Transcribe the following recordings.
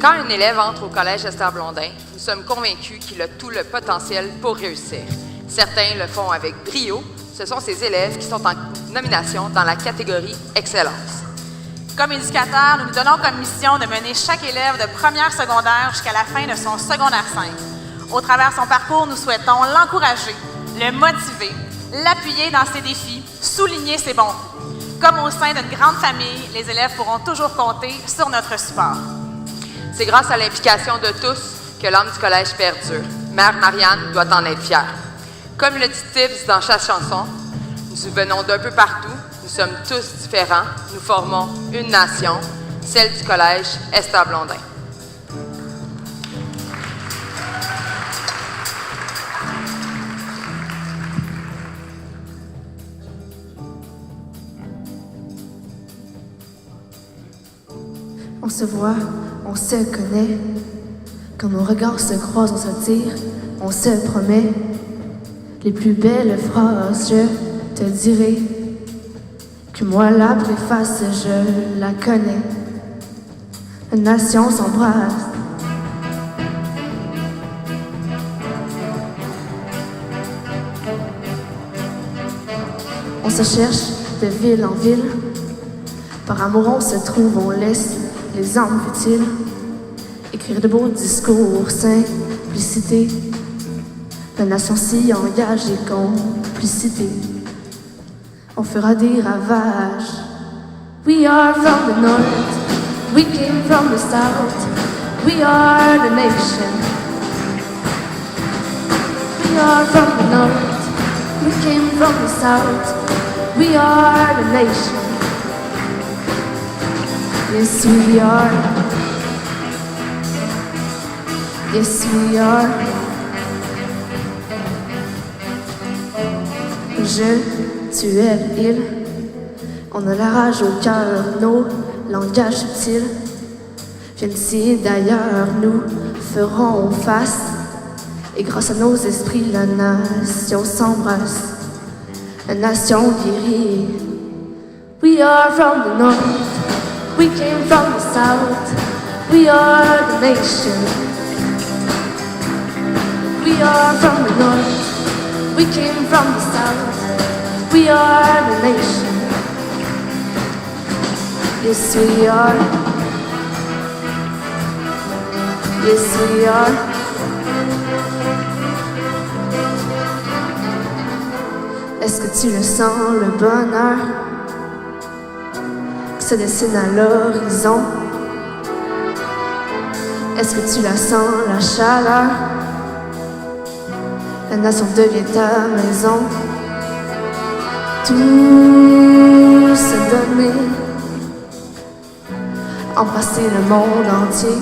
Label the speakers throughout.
Speaker 1: Quand un élève entre au Collège Esther Blondin, nous sommes convaincus qu'il a tout le potentiel pour réussir. Certains le font avec brio. Ce sont ces élèves qui sont en nomination dans la catégorie Excellence.
Speaker 2: Comme éducateurs, nous nous donnons comme mission de mener chaque élève de première secondaire jusqu'à la fin de son secondaire 5. Au travers de son parcours, nous souhaitons l'encourager, le motiver, l'appuyer dans ses défis, souligner ses bons coups. Comme au sein d'une grande famille, les élèves pourront toujours compter sur notre support.
Speaker 1: C'est grâce à l'implication de tous que l'âme du collège perdure. Mère Marianne doit en être fière. Comme le dit Tibbs dans chaque chanson, nous venons d'un peu partout, nous sommes tous différents, nous formons une nation, celle du collège Esther Blondin.
Speaker 3: On se voit, on se connaît. Quand nos regards se croisent, on s'attire, on se promet. Les plus belles phrases, je te dirai que moi la préface, je la connais. Une nation s'embrasse. On se cherche de ville en ville. Par amour on se trouve, on laisse les armes futiles. Écrire de beaux discours, simplicité. La nation s'y engage et complicité. On fera des ravages. We are from the north, we came from the south. We are the nation. We are from the north, we came from the south. We are the nation. Yes, we are. Yes, we are. Je, tu, elle, il. On a la rage au cœur, nos langages subtils viennent ici d'ailleurs, nous ferons face. Et grâce à nos esprits, la nation s'embrasse. La nation guérit. We are from the north, we came from the south. We are the nation. We are from the north, we came from the south. We are the nation. Yes, we are. Yes, we are. Est-ce que tu le sens, le bonheur qui se dessine à l'horizon? Est-ce que tu la sens, la chaleur? La nation devient ta maison. Tout se donner, embrasser le monde entier.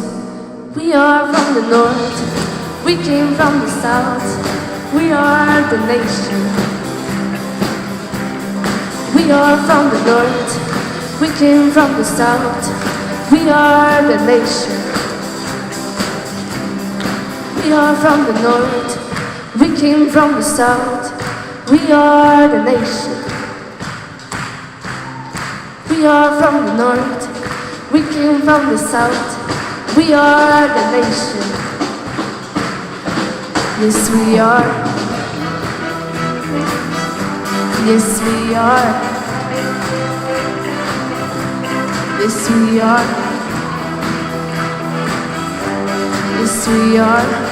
Speaker 3: We are from the north, we came from the south. We are the nation. We are from the north, we came from the south. We are the nation. We are from the north, we came from the south. We are the nation. We are from the north, we came from the south. We are the nation. Yes, we are. Yes, we are. Yes, we are. Yes, we are.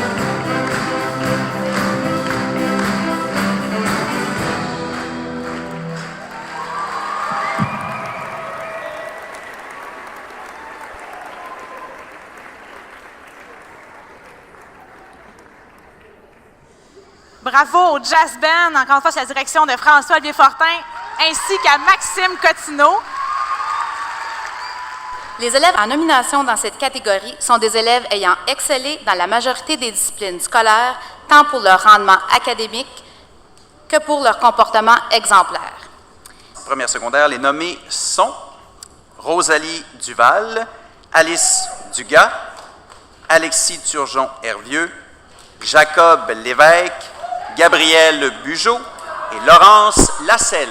Speaker 2: Bravo au Jazz Band, encore une fois sous la direction de François-Olivier Fortin, ainsi qu'à Maxime Cotineau.
Speaker 4: Les élèves en nomination dans cette catégorie sont des élèves ayant excellé dans la majorité des disciplines scolaires, tant pour leur rendement académique que pour leur comportement exemplaire.
Speaker 5: Première secondaire, les nommés sont Rosalie Duval, Alice Dugas, Alexis Turgeon-Hervieux, Jacob Lévesque, Gabriel Bugeaud et Laurence Lasselle.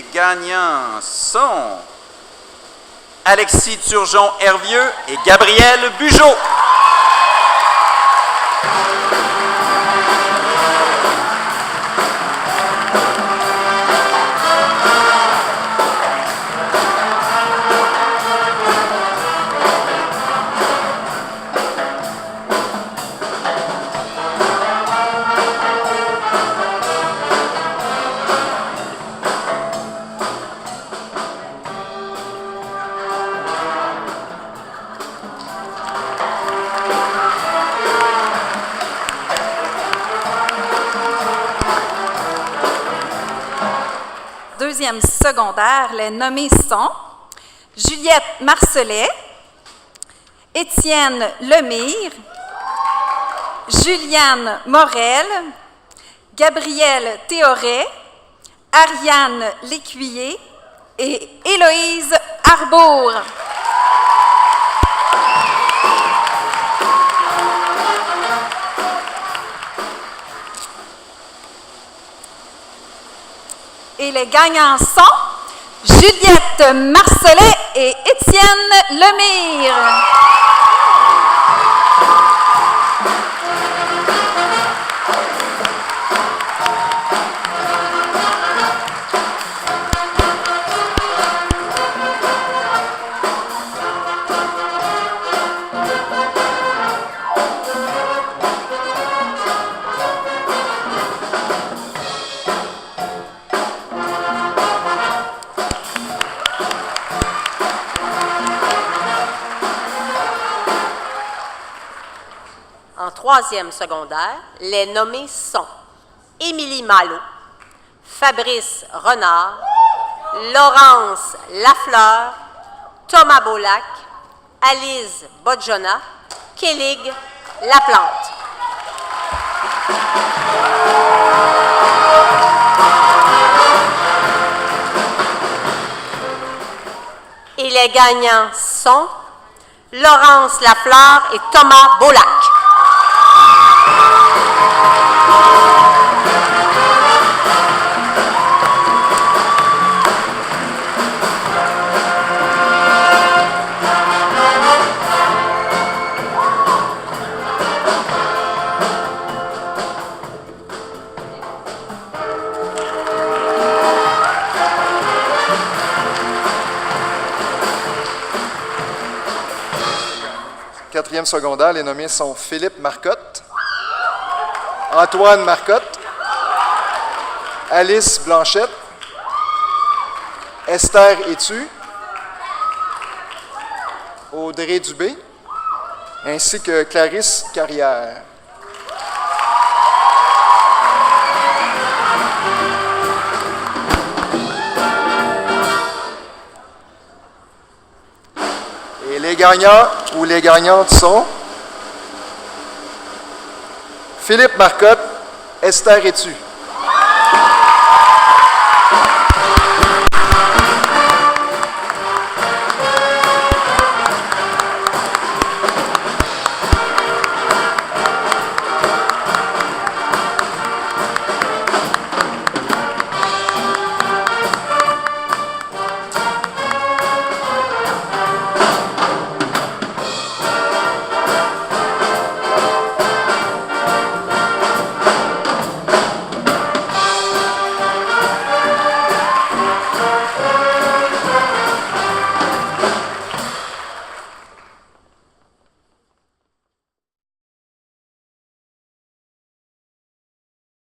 Speaker 5: les gagnants sont Alexis Turgeon-Hervieux et Gabriel Bugeaud.
Speaker 6: Deuxième secondaire, les nommés sont Juliette Marcelet, Étienne Lemire, Juliane Morel, Gabrielle Théoret, Ariane Lécuyer et Héloïse Arbour. Et les gagnants sont Juliette Marcelet et Étienne Lemire.
Speaker 7: En troisième secondaire, les nommés sont Émilie Malo, Fabrice Renard, Laurence Lafleur, Thomas Beaulac, Alice Bodjona, Kélig Laplante. Et les gagnants sont Laurence Lafleur et Thomas Beaulac.
Speaker 8: Quatrième secondaire, les nommés sont Philippe Marcotte, Antoine Marcotte, Alice Blanchette, Esther Étu, Audrey Dubé, ainsi que Clarisse Carrière. Et les gagnants ou les gagnantes sont Philippe Marcotte, Esther Étu.